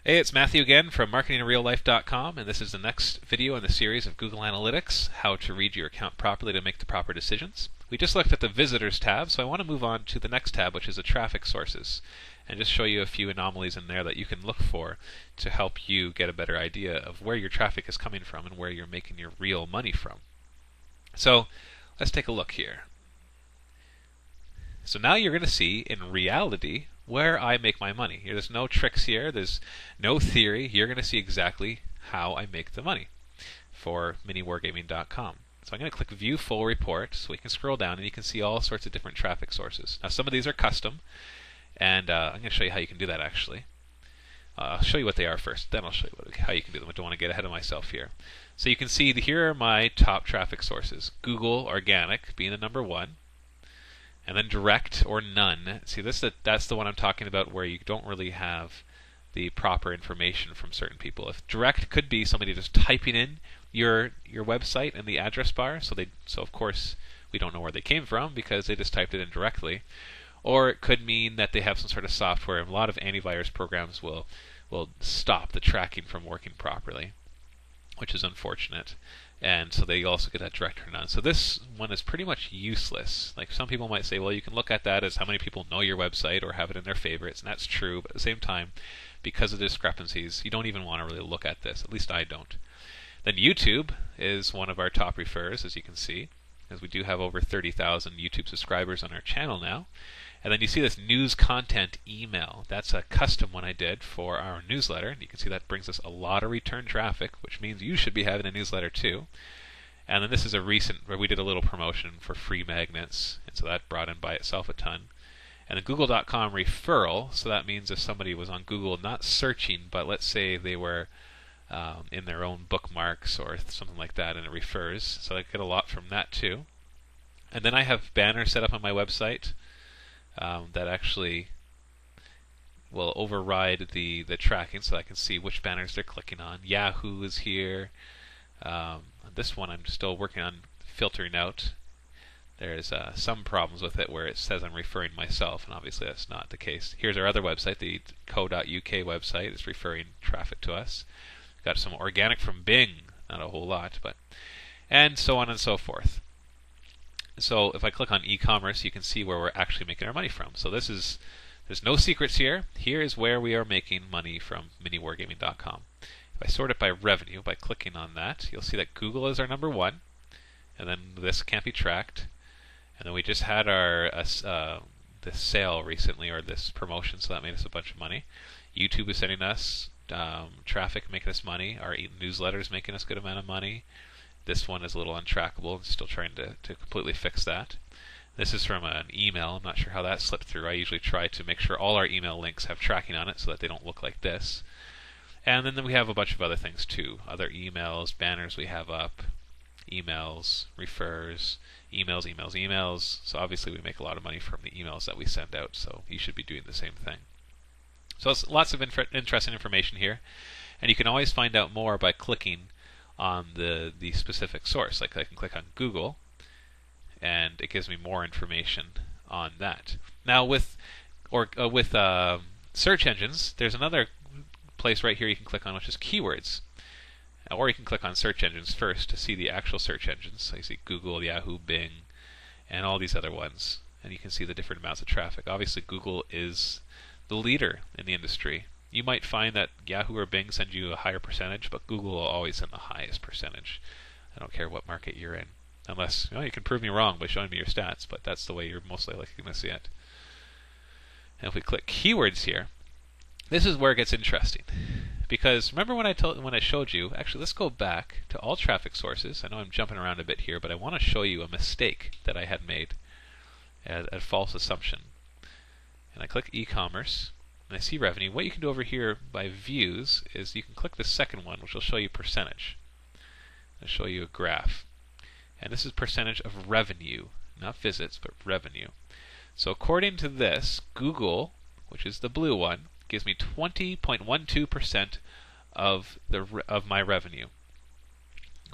Hey, it's Matthew again from marketinginreallife.com, and this is the next video in the series of Google Analytics, how to read your account properly to make the proper decisions. We just looked at the Visitors tab, so I want to move on to the next tab, which is the Traffic Sources, and just show you a few anomalies in there that you can look for to help you get a better idea of where your traffic is coming from and where you're making your real money from. So, let's take a look here. So now you're going to see, in reality, where I make my money. There's no tricks here, there's no theory. You're going to see exactly how I make the money for miniwargaming.com. So I'm going to click View Full Report, so we can scroll down and you can see all sorts of different traffic sources. Now some of these are custom, and I'm going to show you how you can do that actually. I'll show you what they are first, then I'll show you how you can do them. I don't want to get ahead of myself here. So you can see here are my top traffic sources. Google Organic being the number one. And then direct or none. See, that's the one I'm talking about where you don't really have the proper information from certain people. If direct could be somebody just typing in your website in the address bar, so of course we don't know where they came from because they just typed it in directly. Or it could mean that they have some sort of software, and a lot of antivirus programs will stop the tracking from working properly, which is unfortunate. And so they also get that direct or none. So this one is pretty much useless. Like some people might say, well, you can look at that as how many people know your website or have it in their favorites, and that's true. But at the same time, because of the discrepancies, you don't even want to really look at this. At least I don't. Then YouTube is one of our top referrers, as you can see, as we do have over 30,000 YouTube subscribers on our channel now. And then you see this news content email. That's a custom one I did for our newsletter. And you can see that brings us a lot of return traffic, which means you should be having a newsletter too. And then this is a recent where we did a little promotion for free magnets, and so that brought in by itself a ton. And the Google.com referral, so that means if somebody was on Google not searching, but let's say they were in their own bookmarks or something like that, and it refers. So I get a lot from that too. And then I have banners set up on my website that actually will override the tracking, so I can see which banners they're clicking on. Yahoo is here. This one I'm still working on filtering out. There's some problems with it where it says I'm referring myself, and obviously that's not the case. Here's our other website, the co.uk website. It's referring traffic to us. Got some organic from Bing, not a whole lot, and so on and so forth. So if I click on e-commerce, you can see where we're actually making our money from. So there's no secrets here. Here is where we are making money from miniwargaming.com. If I sort it by revenue, by clicking on that, you'll see that Google is our number one, and then this can't be tracked. And then we just had our this sale recently, or this promotion, so that made us a bunch of money. YouTube is sending us traffic, making us money. Our newsletter is making us a good amount of money. This one is a little untrackable. I'm still trying to completely fix that. This is from an email. I'm not sure how that slipped through. I usually try to make sure all our email links have tracking on it so that they don't look like this. And then we have a bunch of other things too. Other emails, banners we have up, emails, refers, emails. So obviously we make a lot of money from the emails that we send out, so you should be doing the same thing. So it's lots of interesting information here. And you can always find out more by clicking on the specific source. Like I can click on Google, and it gives me more information on that. Now with search engines, there's another place right here you can click on, which is keywords. Or you can click on search engines first to see the actual search engines. So you see Google, Yahoo, Bing, and all these other ones, and you can see the different amounts of traffic. Obviously Google is the leader in the industry. You might find that Yahoo or Bing send you a higher percentage, but Google will always send the highest percentage. I don't care what market you're in. Unless, you can prove me wrong by showing me your stats, but that's the way you're most likely going to see it. And if we click keywords here, this is where it gets interesting. Because remember when I showed you, actually let's go back to all traffic sources. I know I'm jumping around a bit here, but I want to show you a mistake that I had made, a false assumption. And I click e-commerce, and I see revenue. What you can do over here by views is you can click the second one, which will show you percentage. It'll show you a graph. And this is percentage of revenue, not visits, but revenue. So according to this, Google, which is the blue one, gives me 20.12% of my revenue.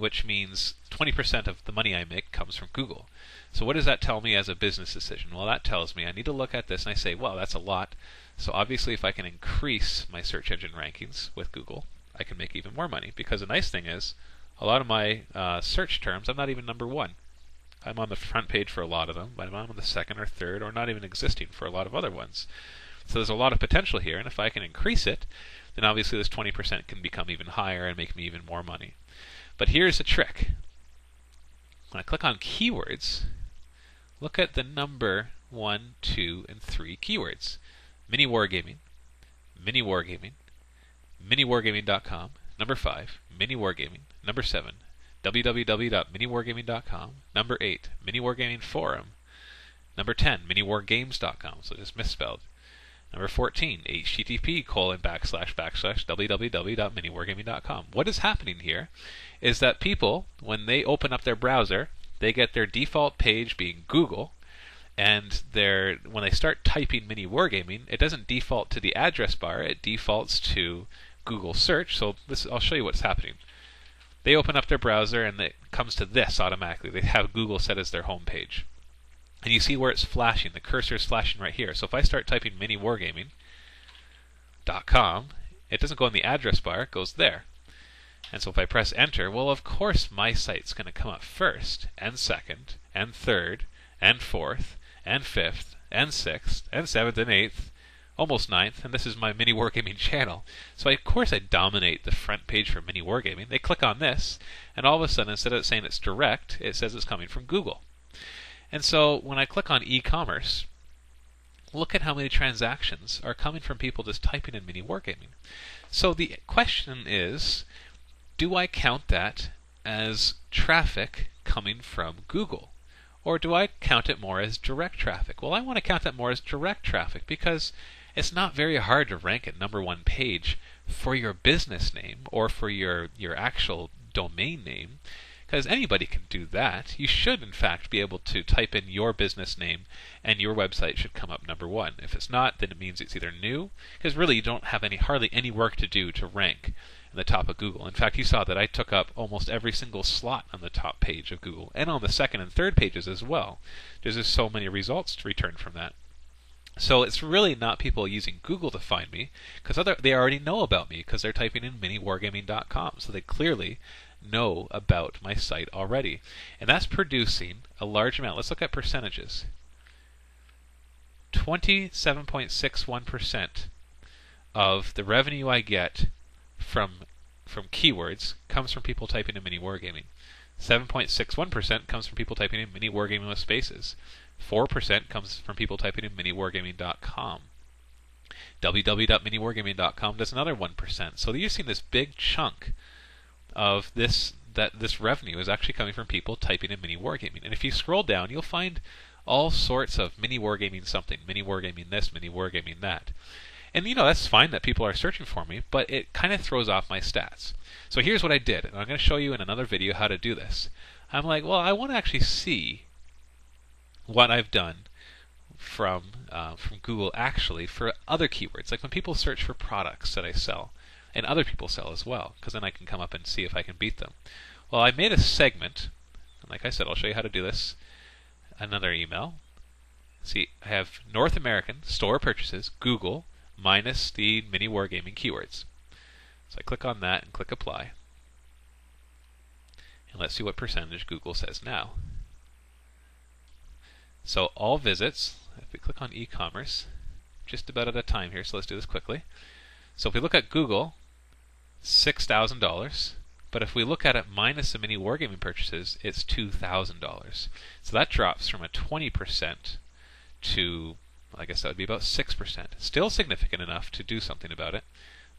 which means 20% of the money I make comes from Google. So what does that tell me as a business decision? Well, that tells me I need to look at this and I say, well, that's a lot. So obviously if I can increase my search engine rankings with Google, I can make even more money. Because the nice thing is, a lot of my search terms, I'm not even number one. I'm on the front page for a lot of them, but I'm on the second or third, or not even existing for a lot of other ones. So there's a lot of potential here, and if I can increase it, then obviously this 20% can become even higher and make me even more money. But here's the trick. When I click on keywords, look at the number 1, 2, and 3 keywords. Mini Wargaming, Mini Wargaming, MiniWargaming.com, number 5, Mini Wargaming, number 7, www.miniwargaming.com, number 8, Mini Wargaming Forum, number 10, MiniWarGames.com, so just misspelled. Number 14, http://www.miniwargaming.com. What is happening here is that people, when they open up their browser, they get their default page being Google, and when they start typing Mini Wargaming, it doesn't default to the address bar, it defaults to Google search. So I'll show you what's happening. They open up their browser and it comes to this automatically. They have Google set as their home page. And you see where it's flashing. The cursor is flashing right here. So if I start typing miniwargaming.com, it doesn't go in the address bar, it goes there. And so if I press enter, well, of course my site's going to come up first, and second, and third, and fourth, and fifth, and sixth, and seventh, and eighth, almost ninth, and this is my Mini Wargaming channel. So of course I dominate the front page for Mini Wargaming. They click on this, and all of a sudden, instead of saying it's direct, it says it's coming from Google. And so when I click on e-commerce, look at how many transactions are coming from people just typing in Mini Wargaming. So the question is, do I count that as traffic coming from Google? Or do I count it more as direct traffic? Well, I want to count that more as direct traffic because it's not very hard to rank at number 1 page for your business name or for your actual domain name. Because anybody can do that. You should, in fact, be able to type in your business name and your website should come up number 1. If it's not, then it means it's either new, because really you don't have hardly any work to do to rank in the top of Google. In fact, you saw that I took up almost every single slot on the top page of Google, and on the second and third pages as well. There's just so many results to return from that. So it's really not people using Google to find me, because they already know about me, because they're typing in miniwargaming.com, so they clearly know about my site already. And that's producing a large amount. Let's look at percentages. 27.61% of the revenue I get from keywords comes from people typing in Mini Wargaming. 7.61% comes from people typing in Mini Wargaming with spaces. 4% comes from people typing in miniwargaming.com. www.miniwargaming.com does another 1%. So you're seeing this big chunk of this revenue is actually coming from people typing in Mini Wargaming. And if you scroll down, you'll find all sorts of Mini Wargaming something, Mini Wargaming this, Mini Wargaming that. And that's fine that people are searching for me, but it kind of throws off my stats. So here's what I did, and I'm going to show you in another video how to do this. I'm like, well, I want to actually see what I've done from Google actually for other keywords, like when people search for products that I sell. And other people sell as well, because then I can come up and see if I can beat them. Well, I made a segment, and like I said, I'll show you how to do this. Another email. See, I have North American store purchases, Google, minus the Mini Wargaming keywords. So I click on that and click apply. And let's see what percentage Google says now. So all visits, if we click on e-commerce, just about out of time here, so let's do this quickly. So if we look at Google, $6,000, but if we look at it minus the Mini Wargaming purchases, it's $2,000. So that drops from a 20% to, I guess that would be about 6%. Still significant enough to do something about it,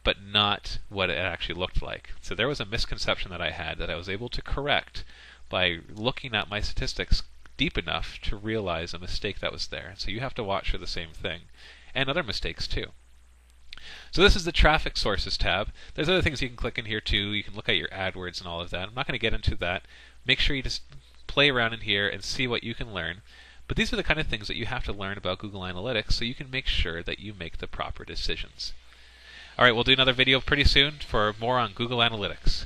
but not what it actually looked like. So there was a misconception that I had that I was able to correct by looking at my statistics deep enough to realize a mistake that was there. So you have to watch for the same thing, and other mistakes too. So this is the traffic sources tab. There's other things you can click in here too. You can look at your AdWords and all of that. I'm not going to get into that. Make sure you just play around in here and see what you can learn. But these are the kind of things that you have to learn about Google Analytics so you can make sure that you make the proper decisions. All right, we'll do another video pretty soon for more on Google Analytics.